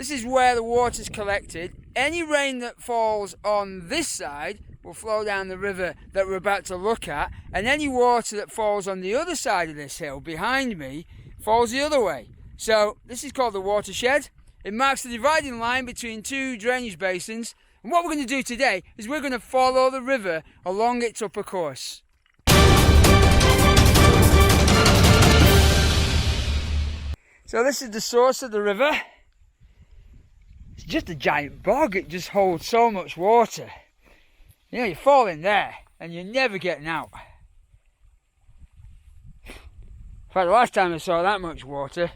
This is where the water's collected. Any rain that falls on this side will flow down the river that we're about to look at, and any water that falls on the other side of this hill behind me falls the other way. So this is called the Watershed. It marks the dividing line between two drainage basins, and what we're going to do today is we're going to follow the river along its upper course. So this is the source of the river. It's just a giant bog. It just holds so much water. You know, you fall in there and you're never getting out. In fact, the last time I saw that much water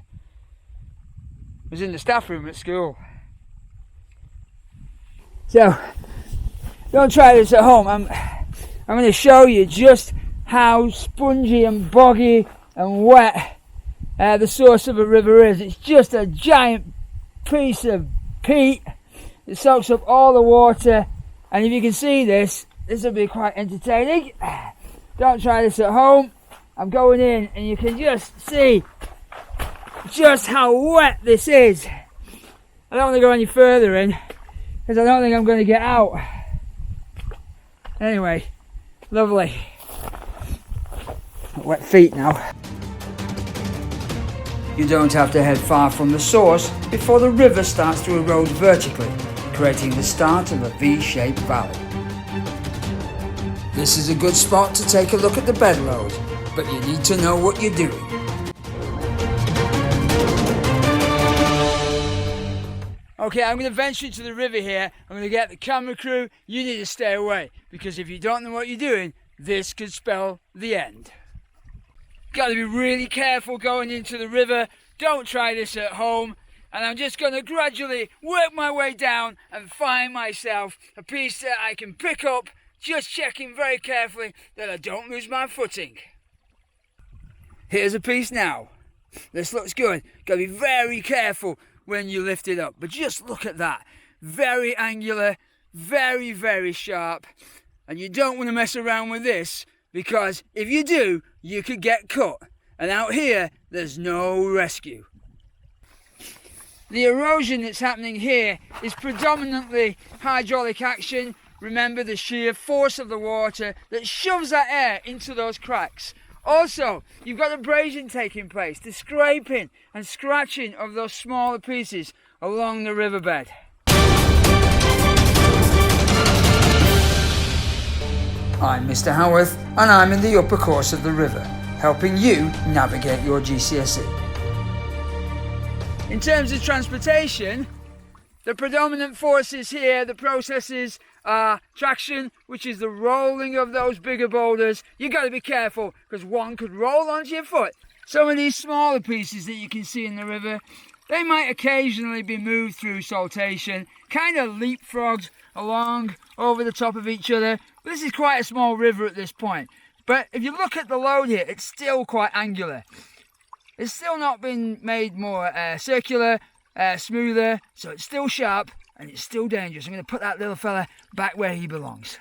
was in the staff room at school. So, don't try this at home. I'm going to show you just how spongy and boggy and wet the source of a river is. It's just a giant piece of peat. It soaks up all the water, and if you can see this will be quite entertaining. Don't try this at home. I'm going in and you can just see just how wet this is. I don't want to go any further in because I don't think I'm going to get out. Anyway, lovely. Wet feet now. You don't have to head far from the source before the river starts to erode vertically, creating the start of a V-shaped valley. This is a good spot to take a look at the bedroad, but you need to know what you're doing. Okay, I'm going to venture into the river here. I'm going to get the camera crew. You need to stay away, because if you don't know what you're doing, this could spell the end. Got to be really careful going into the river. Don't try this at home. And I'm just going to gradually work my way down and find myself a piece that I can pick up, just checking very carefully that I don't lose my footing. Here's a piece now. This looks good. Got to be very careful when you lift it up. But just look at that. Very angular, very, very sharp. And you don't want to mess around with this, because if you do, you could get cut. And out here, there's no rescue. The erosion that's happening here is predominantly hydraulic action. Remember the sheer force of the water that shoves that air into those cracks. Also, you've got abrasion taking place, the scraping and scratching of those smaller pieces along the riverbed. I'm Mr. Howarth, and I'm in the upper course of the river, helping you navigate your GCSE. In terms of transportation, the predominant forces here, the processes are traction, which is the rolling of those bigger boulders. You've got to be careful because one could roll onto your foot. Some of these smaller pieces that you can see in the river, they might occasionally be moved through saltation, kind of leapfrogged along over the top of each other. But this is quite a small river at this point. But if you look at the load here, it's still quite angular. It's still not been made more circular, smoother, so it's still sharp and it's still dangerous. I'm going to put that little fella back where he belongs.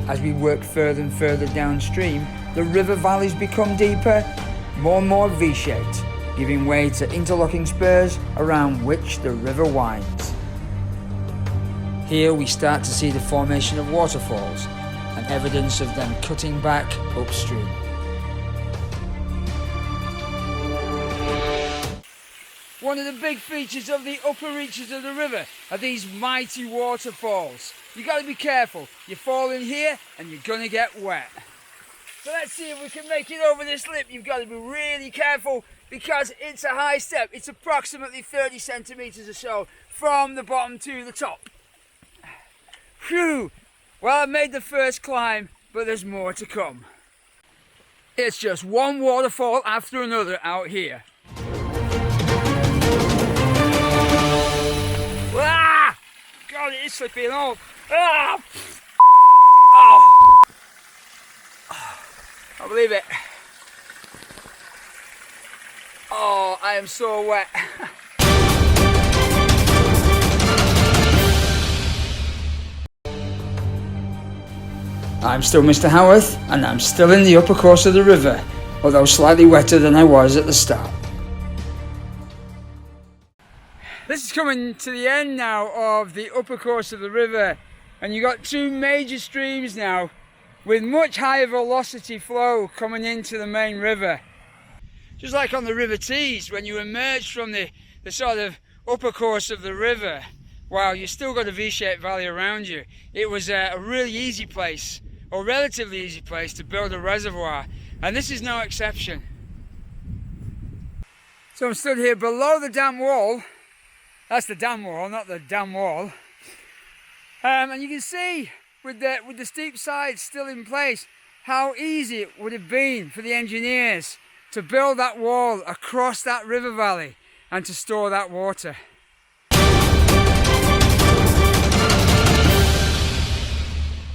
As we work further and further downstream, the river valleys become deeper, more and more V-shaped, giving way to interlocking spurs around which the river winds. Here we start to see the formation of waterfalls and evidence of them cutting back upstream. One of the big features of the upper reaches of the river are these mighty waterfalls. You've got to be careful. You fall in here and you're going to get wet. So let's see if we can make it over this lip. You've got to be really careful because it's a high step. It's approximately 30 centimetres or so from the bottom to the top. Phew! Well, I've made the first climb, but there's more to come. It's just one waterfall after another out here. Ah! God, it is slippy and all. Ah! Oh! I believe it. Oh, I am so wet. I'm still Mr. Howarth, and I'm still in the upper course of the river, although slightly wetter than I was at the start. This is coming to the end now of the upper course of the river, and you've got two major streams now with much higher velocity flow coming into the main river. Just like on the River Tees, when you emerge from the sort of upper course of the river, while you still got a V-shaped valley around you, it was a really easy place, or relatively easy place, to build a reservoir, and this is no exception. So I'm stood here below the dam wall. That's the dam wall, not the dam wall. And you can see with the steep sides still in place how easy it would have been for the engineers to build that wall across that river valley and to store that water.